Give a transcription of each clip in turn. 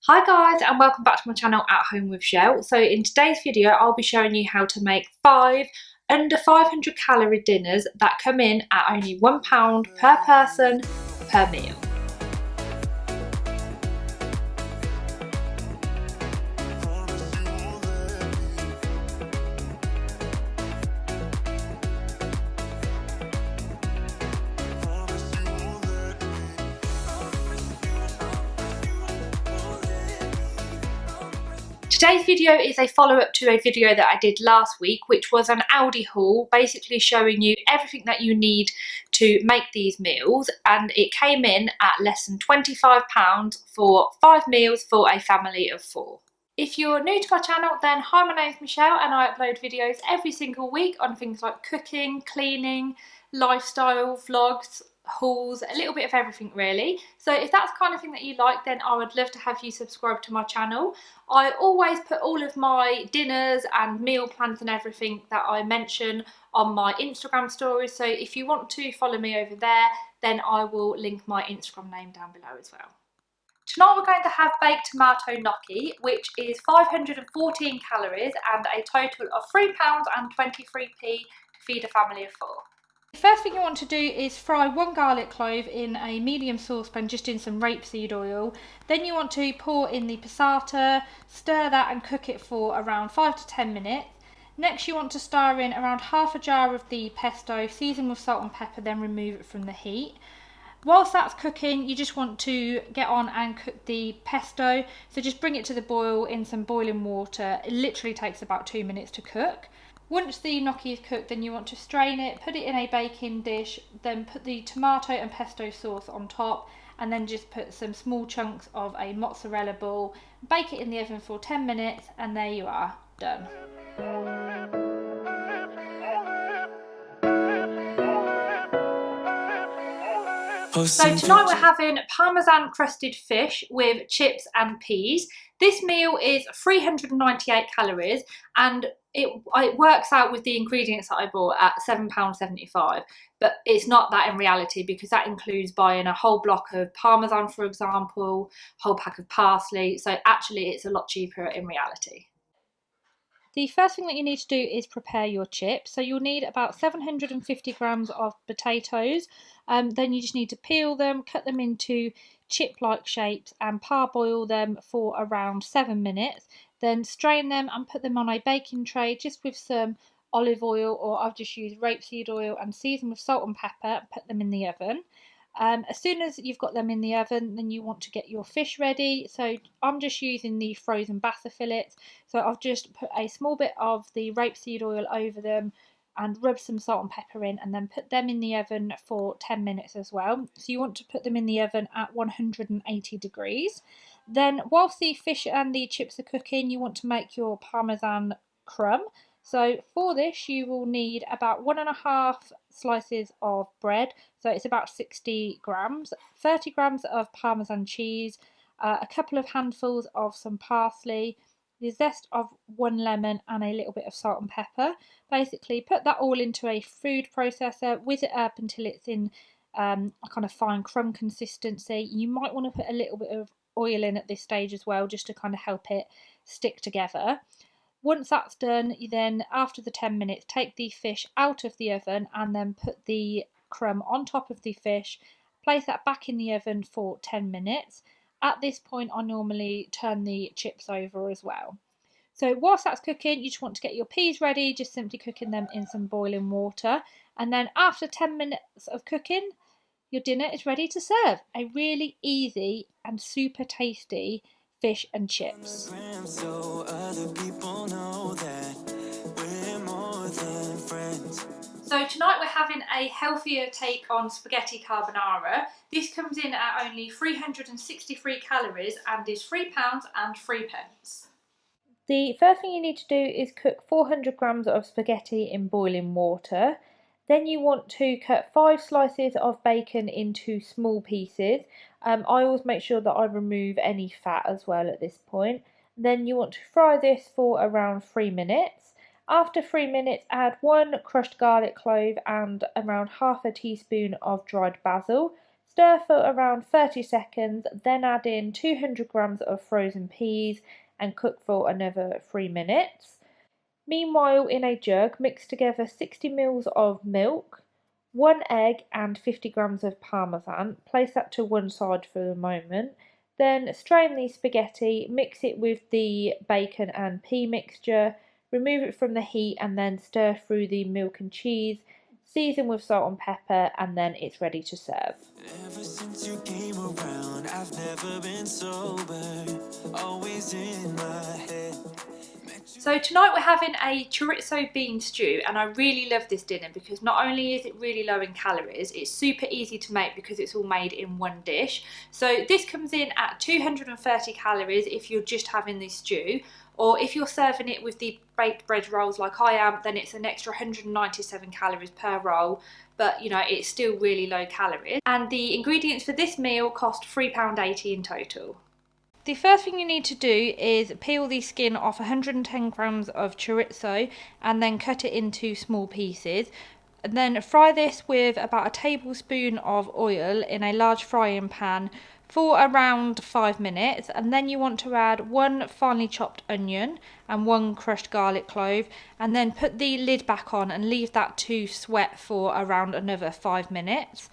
Hi guys, and welcome back to my channel At Home with Chelle. So in today's video I'll be showing you how to make 5 under 500 calorie dinners that come in at only £1 per person per meal. Today's video is a follow-up to a video that I did last week, which was an Aldi haul, basically showing you everything that you need to make these meals, and it came in at less than £25 for 5 meals for a family of 4. If you're new to my channel, then hi, my name is Michelle and I upload videos every single week on things like cooking, cleaning, lifestyle, vlogs, hauls, a little bit of everything really. So if that's the kind of thing that you like, then I would love to have you subscribe to my channel. I always put all of my dinners and meal plans and everything that I mention on my Instagram stories, so if you want to follow me over there, then I will link my Instagram name down below as well. Tonight we're going to have baked tomato gnocchi, which is 514 calories and a total of £3.23 to feed a family of 4. The first thing you want to do is fry 1 garlic clove in a medium saucepan, just in some rapeseed oil. Then you want to pour in the passata, stir that and cook it for around 5 to 10 minutes. Next you want to stir in around half a jar of the pesto, season with salt and pepper, then remove it from the heat. Whilst that's cooking, you just want to get on and cook the pesto. So just bring it to the boil in some boiling water. It literally takes about 2 minutes to cook. Once the gnocchi is cooked, then you want to strain it, put it in a baking dish, then put the tomato and pesto sauce on top, and then just put some small chunks of a mozzarella ball, bake it in the oven for 10 minutes, and there you are, done. So tonight we're having parmesan crusted fish with chips and peas. This meal is 398 calories and it works out with the ingredients that I bought at £7.75, but it's not that in reality, because that includes buying a whole block of parmesan, for example, a whole pack of parsley, so actually it's a lot cheaper in reality. The first thing that you need to do is prepare your chips. So you'll need about 750 grams of potatoes. Then you just need to peel them, cut them into chip-like shapes and parboil them for around 7 minutes. Then strain them and put them on a baking tray just with some olive oil, or I've just used rapeseed oil, and season with salt and pepper and put them in the oven. As soon as you've got them in the oven, then you want to get your fish ready. So I'm just using the frozen bassa fillets. So I've just put a small bit of the rapeseed oil over them and rub some salt and pepper in, and then put them in the oven for 10 minutes as well. So you want to put them in the oven at 180 degrees. Then whilst the fish and the chips are cooking, you want to make your parmesan crumb. So for this you will need about 1.5 slices of bread, so it's about 60 grams, 30 grams of parmesan cheese, a couple of handfuls of some parsley, the zest of 1 lemon, and a little bit of salt and pepper. Basically put that all into a food processor, whiz it up until it's in a kind of fine crumb consistency. You might want to put a little bit of oil in at this stage as well, just to kind of help it stick together. Once that's done, you then, after the 10 minutes, take the fish out of the oven and then put the crumb on top of the fish, place that back in the oven for 10 minutes. At this point, I normally turn the chips over as well. So whilst that's cooking, you just want to get your peas ready, just simply cooking them in some boiling water. And then after 10 minutes of cooking, your dinner is ready to serve. A really easy and super tasty fish and chips. So tonight we're having a healthier take on spaghetti carbonara. This comes in at only 363 calories and is £3.03. The first thing you need to do is cook 400 grams of spaghetti in boiling water. Then you want to cut 5 slices of bacon into small pieces. I always make sure that I remove any fat as well at this point. Then you want to fry this for around 3 minutes. After 3 minutes, add 1 crushed garlic clove and around half a teaspoon of dried basil. Stir for around 30 seconds, then add in 200 grams of frozen peas and cook for another 3 minutes. Meanwhile, in a jug, mix together 60 ml of milk, 1 egg and 50 grams of parmesan. Place that to one side for the moment. Then strain the spaghetti, mix it with the bacon and pea mixture, remove it from the heat and then stir through the milk and cheese. Season with salt and pepper and then it's ready to serve. Ever since you came around, I've never been sober, always in my head. So tonight we're having a chorizo bean stew, and I really love this dinner because not only is it really low in calories, it's super easy to make because it's all made in one dish. So this comes in at 230 calories if you're just having this stew, or if you're serving it with the baked bread rolls like I am, then it's an extra 197 calories per roll, but you know, it's still really low calories. And the ingredients for this meal cost £3.80 in total. The first thing you need to do is peel the skin off 110 grams of chorizo and then cut it into small pieces. And then fry this with about a tablespoon of oil in a large frying pan for around 5 minutes, and then you want to add 1 finely chopped onion and 1 crushed garlic clove, and then put the lid back on and leave that to sweat for around another 5 minutes.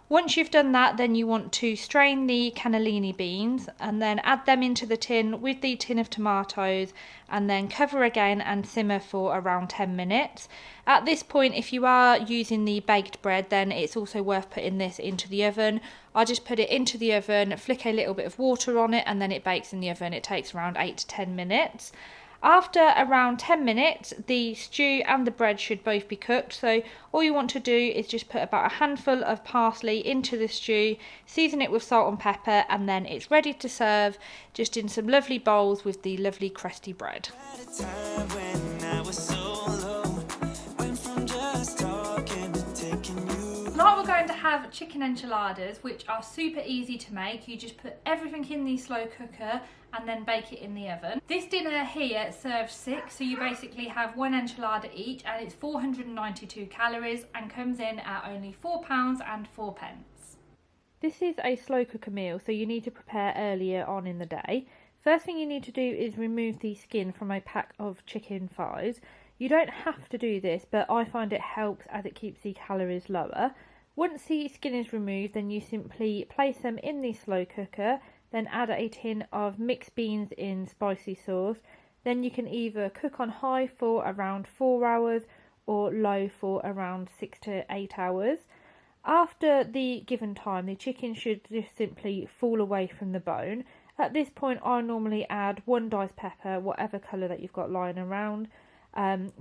Once you've done that, then you want to strain the cannellini beans and then add them into the tin with the tin of tomatoes, and then cover again and simmer for around 10 minutes. At this point, if you are using the baked bread, then it's also worth putting this into the oven. I just put it into the oven, flick a little bit of water on it, and then it bakes in the oven. It takes around 8 to 10 minutes. After around 10 minutes, the stew and the bread should both be cooked, so all you want to do is just put about a handful of parsley into the stew, season it with salt and pepper, and then it's ready to serve just in some lovely bowls with the lovely crusty bread. Tonight we're going to have chicken enchiladas, which are super easy to make. You just put everything in the slow cooker and then bake it in the oven. This dinner here serves 6, so you basically have 1 enchilada each, and it's 492 calories and comes in at only £4.04. This is a slow cooker meal, so you need to prepare earlier on in the day. First thing you need to do is remove the skin from a pack of chicken thighs. You don't have to do this, but I find it helps as it keeps the calories lower. Once the skin is removed, then you simply place them in the slow cooker, then add a tin of mixed beans in spicy sauce. Then you can either cook on high for around 4 hours or low for around 6 to 8 hours. After the given time, the chicken should just simply fall away from the bone. At this point, I normally add 1 diced pepper, whatever colour that you've got lying around,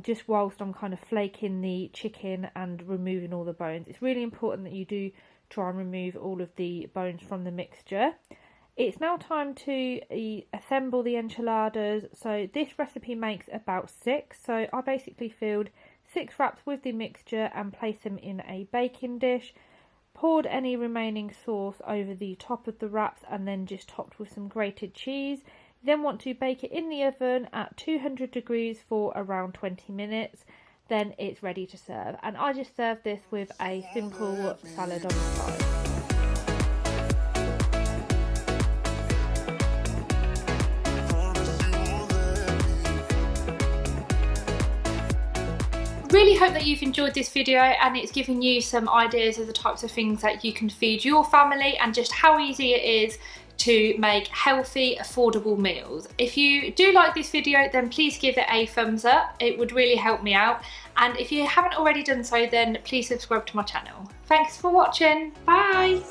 just whilst I'm kind of flaking the chicken and removing all the bones. It's really important that you do try and remove all of the bones from the mixture. It's now time to assemble the enchiladas. So this recipe makes about 6. So I basically filled 6 wraps with the mixture and placed them in a baking dish. Poured any remaining sauce over the top of the wraps and then just topped with some grated cheese. You then want to bake it in the oven at 200 degrees for around 20 minutes. Then it's ready to serve. And I just serve this with a simple salad on the side. Really hope that you've enjoyed this video and it's given you some ideas of the types of things that you can feed your family and just how easy it is to make healthy, affordable meals. If you do like this video, then please give it a thumbs up. It would really help me out. And if you haven't already done so, then please subscribe to my channel. Thanks for watching. Bye.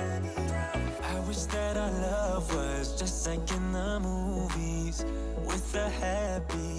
I wish that our love was just like in the movies with the happy